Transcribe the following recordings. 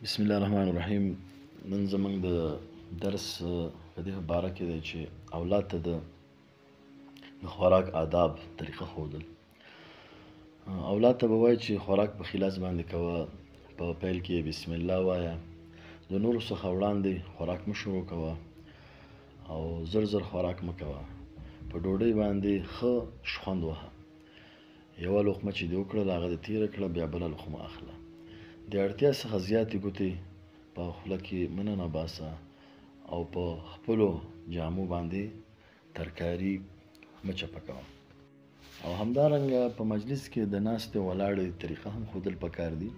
بسم الله الرحمن الرحیم. نن زموږ د درس په دې باره کې دی چې اولاد ته د خوراک آداب طریقه ښودل. اولاد ته به وایي چې خوراک په خلاص باندې کوه، په پیل کې بسم الله وایه، د نورو څخه وړاندې خوراک مه شروع کوه او زر زر خوراک مه کوه. په ډوډۍ باندې ښه شخوند وهه، یوه لقمه چې دې وکړله هغه دې تېره کړه، بیا بله لقمه اخله. د اړتیا څخه زیاتې ګوتې په خوله کې مه ننباسه او په خپلو جامو باندې ترکاري مه چپه کوه. او همدارنګه په مجلس کې د ناستې ولاړې طریقه هم ښودل پکار دي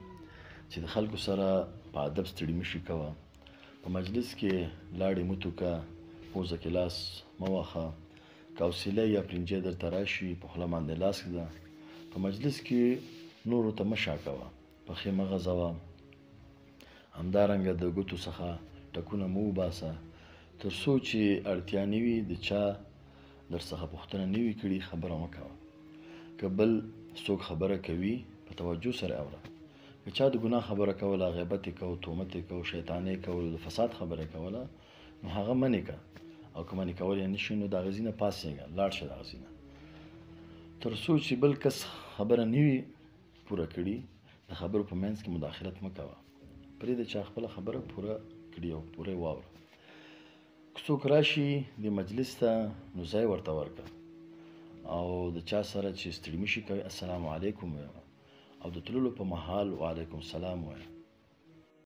چې د خلکو سره په ادب ستړي مه شي کوه. په مجلس کې لاړې مه توکه، پوزه کې لاس مه وهه، که حوصله یا پرنجی درته راشي په خوله باندې لاس ږده. په مجلس کې نورو ته مه شا کوه، پښې مه غځوه. همدارنګه د ګوتو څخه ټکونه مه وباسه تر څو چې اړتیا نه وي، د چا درڅخه پوښتنه نه وي کړې خبره مه کوه. که بل څوک خبره کوي په توجه سره اوره. که چا د ګناه خبره کوله، غیبت یې کو، تهمت یې کو، شیطانۍ کول، د فساد خبره کوله، نو هغه منې که، او که منې کولی نه شي نو د هغه ځای نه پاڅېږه، لاړ شه د هغه ځای نه، تر څو چې بل کس خبره نه وي پوره کړي. د خبرو په منځ کې مداخلت مه کوه، پرېږده چې خپله خبره پوره کړي او پوره یې واوره. که څوک راشي د مجلس ته نو ځای ورته ورکړه او د چا سره چې ستړي مه شي کوي السلام علیکم وایه، او د تللو په مهال وعلیکم السلام وایه.